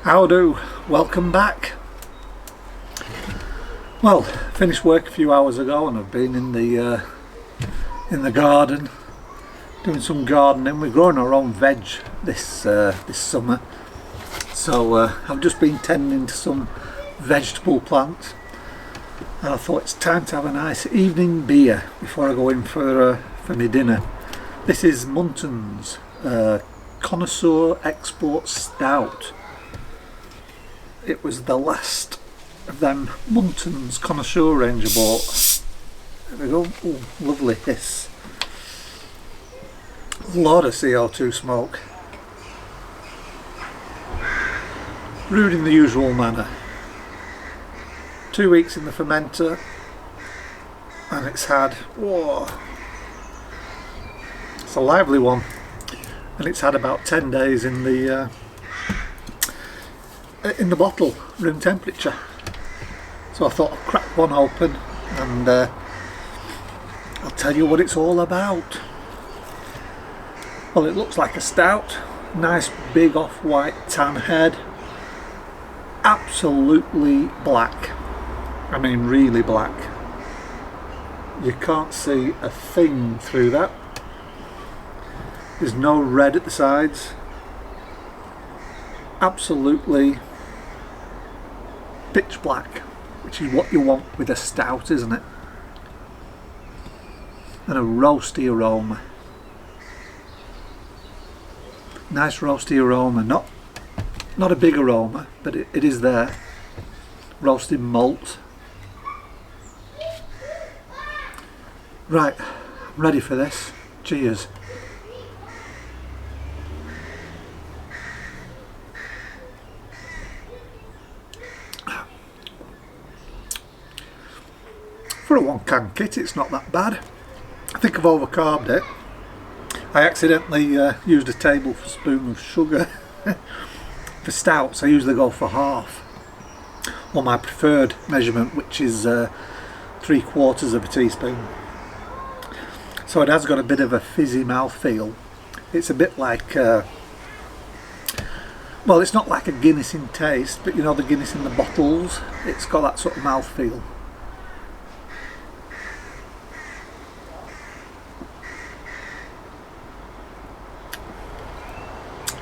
How do? Welcome back. Well, finished work a few hours ago and I've been in the garden doing some gardening. We're growing our own veg this summer, so I've just been tending to some vegetable plants, and I thought it's time to have a nice evening beer before I go in for my dinner. This is Muntons Export Stout. It was the last of them Muntons Connoisseur range I bought. There we go. Ooh, lovely hiss. A lot of CO2 smoke. Brewed in the usual manner. 2 weeks in the fermenter, and it's had, whoa, it's a lively one, and it's had about 10 days in the bottle, room temperature. So I thought I'd crack one open and I'll tell you what it's all about. Well, it looks like a stout, nice big off-white tan head, absolutely black. I mean really black. You can't see a thing through that. There's no red at the sides. Absolutely pitch black, which is what you want with a stout, isn't it? And a roasty aroma. Nice roasty aroma, not a big aroma, but it is there. Roasted malt. Right, I'm ready for this. Cheers. For a 1 can kit, it's not that bad. I think I've overcarbed it. I accidentally used a tablespoon of sugar. For stouts I usually go for half, or my preferred measurement, which is 3/4 of a teaspoon. So it has got a bit of a fizzy mouthfeel. It's a bit like, well, it's not like a Guinness in taste, but you know the Guinness in the bottles, it's got that sort of mouthfeel.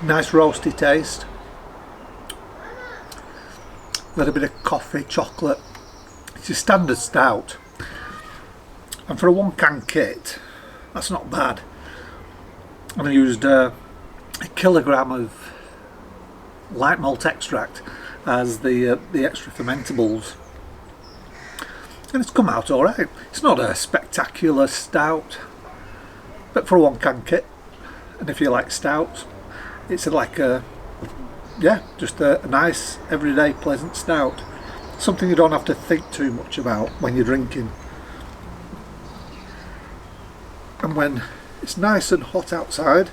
Nice roasty taste. A little bit of coffee, chocolate. It's a standard stout. And for a 1 can kit, that's not bad. And I used a kilogram of light malt extract as the extra fermentables. And it's come out alright. It's not a spectacular stout, but for a 1 can kit, and if you like stouts, it's like just a nice everyday pleasant stout, something you don't have to think too much about when you're drinking. And when it's nice and hot outside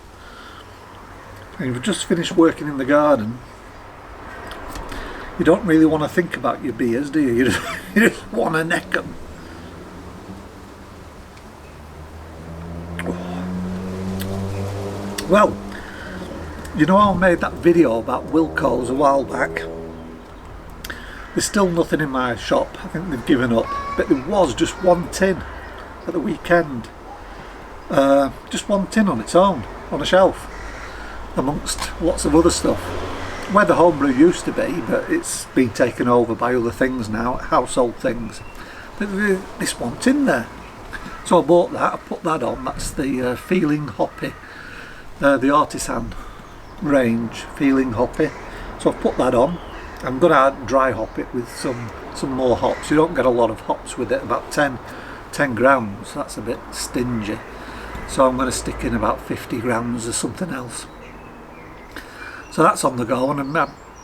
and you've just finished working in the garden, you don't really want to think about your beers, do you? You just want to neck them. Well, you know how I made that video about Wilko's a while back? There's still nothing in my shop. I think they've given up. But there was just 1 tin at the weekend. Just 1 tin on its own, on a shelf, amongst lots of other stuff. Where the homebrew used to be, but it's been taken over by other things now, household things. But this 1 tin there. So I bought that, I put that on. That's the Feeling Hoppy, the Artisan range, Feeling Hoppy. So I've put that on. I'm going to dry hop it with some more hops. You don't get a lot of hops with it, about 10 grams. That's a bit stingy. So I'm going to stick in about 50 grams of something else. So that's on the go, and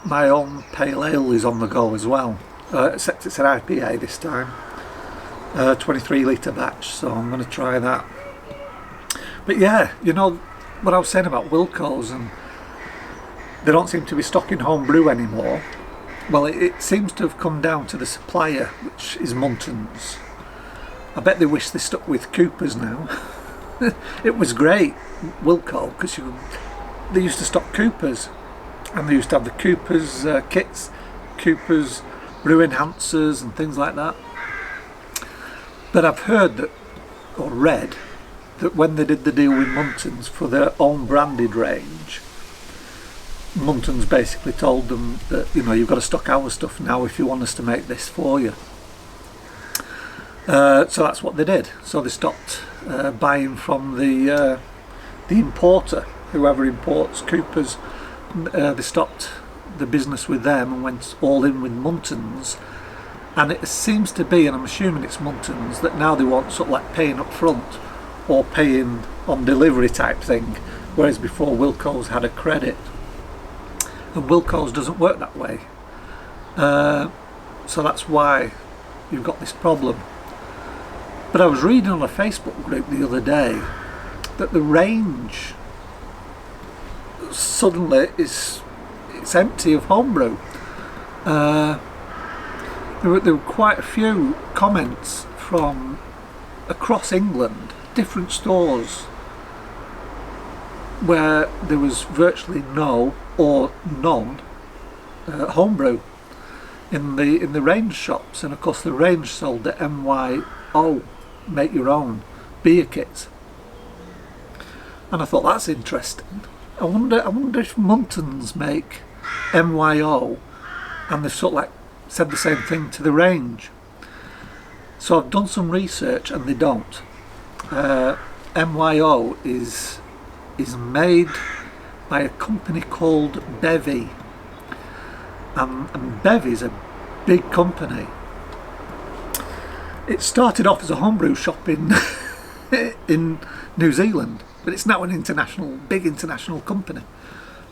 my own pale ale is on the go as well. Except it's an IPA this time. 23 litre batch, so I'm going to try that. But yeah, you know what I was saying about Wilko's, and they don't seem to be stocking homebrew anymore. Well, it seems to have come down to the supplier, which is Muntons. I bet they wish they stuck with Coopers now. It was great, Wilko, because they used to stock Coopers, and they used to have the Cooper's kits, Cooper's brew enhancers and things like that. But I've heard that, or read, that when they did the deal with Muntons for their own branded range, Muntons basically told them that, you know, you've got to stock our stuff now if you want us to make this for you. So that's what they did. So they stopped buying from the importer, whoever imports Cooper's. They stopped the business with them and went all in with Muntons. And it seems to be, and I'm assuming it's Muntons, that now they want sort of like paying up front or paying on delivery type thing, whereas before Wilko's had a credit. And Wilko's doesn't work that way. So that's why you've got this problem. But I was reading on a Facebook group the other day that the range suddenly it's empty of homebrew. There were quite a few comments from across England, different stores, where there was virtually no or none homebrew in the range shops. And of course the range sold the MYO, make your own beer kits, and I thought that's interesting. I wonder if Muntons make MYO, and they've sort of like said the same thing to the range. So I've done some research and they don't. MYO is made by a company called Bevy, and Bevy's a big company. It started off as a homebrew shop in in New Zealand, but it's now an big international company.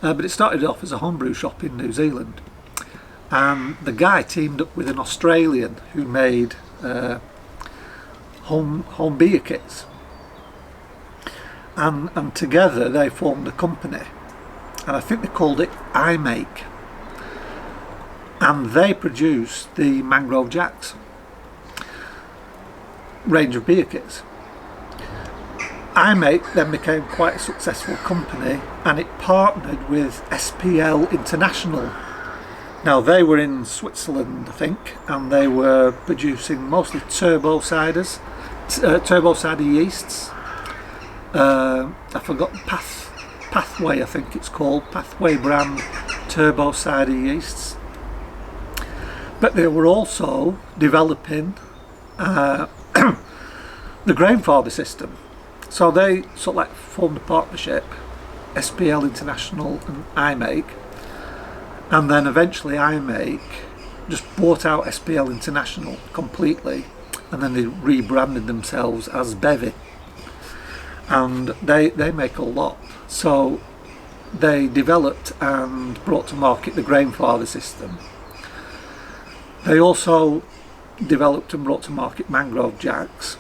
But it started off as a homebrew shop in New Zealand, and the guy teamed up with an Australian who made home beer kits, and together they formed a company, and I think they called it iMake, and they produced the Mangrove Jacks range of beer kits. iMake then became quite a successful company, and it partnered with SPL International. Now they were in Switzerland, I think, and they were producing mostly turbo cider yeasts. I forgot Pathway, I think it's called, Pathway brand turbo cider yeasts. But they were also developing the Grainfather system. So they sort of like formed a partnership, SPL International and iMake, and then eventually iMake just bought out SPL International completely, and then they rebranded themselves as Bevy, and they make a lot. So they developed and brought to market the Grainfather system. They also developed and brought to market Mangrove Jacks.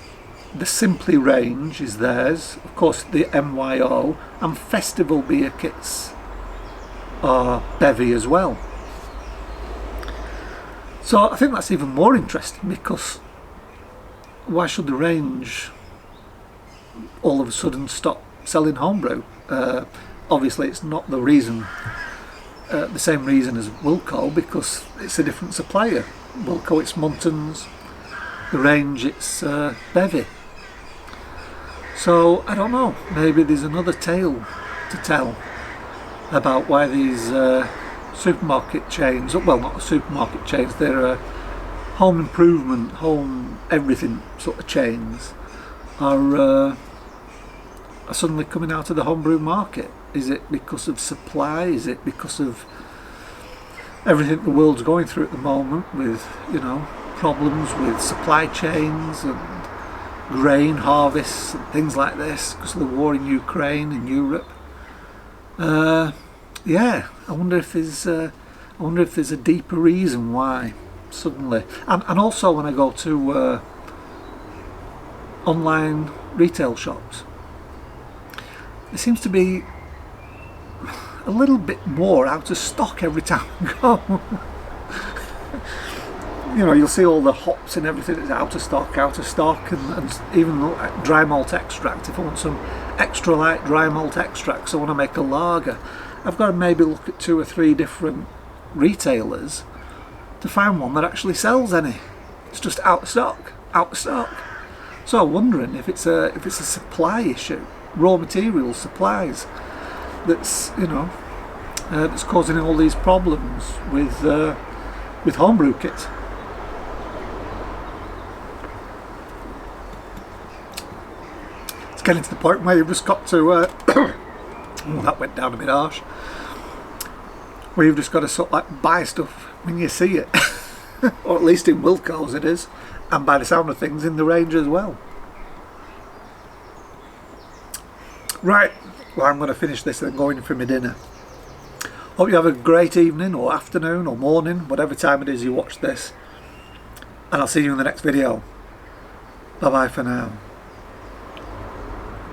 The Simply range is theirs, of course the MYO and festival beer kits are Bevy as well. So I think that's even more interesting, because why should the range all of a sudden stop selling homebrew? Obviously it's not the reason, the same reason as Wilko, because it's a different supplier. Wilko it's Muntons, the range it's Bevy. So I don't know, maybe there's another tale to tell about why these supermarket chains, well not supermarket chains, they're home improvement, home everything sort of chains, are suddenly coming out of the homebrew market. Is it because of supply? Is it because of everything the world's going through at the moment, with, you know, problems with supply chains and grain harvests and things like this because of the war in Ukraine and Europe? Yeah, I wonder if there's a deeper reason why suddenly. And also when I go to online retail shops, there seems to be a little bit more out of stock every time I go. You know, you'll see all the hops and everything that's out of stock, and even dry malt extract. If I want some extra light dry malt extracts, I want to make a lager, I've got to maybe look at 2 or 3 different retailers to find one that actually sells any. It's just out of stock, out of stock. So I'm wondering if it's a supply issue, raw material supplies, that's, you know, that's causing all these problems with homebrew kits. It's getting to the point where you've just got to oh, that went down a bit harsh, where you've just got to sort of like buy stuff when you see it or at least in Wilko's it is, and by the sound of things in the range as well. Right, well, I'm going to finish this and go in for my dinner. Hope you have a great evening or afternoon or morning, whatever time it is you watch this, and I'll see you in the next video. Bye bye for now.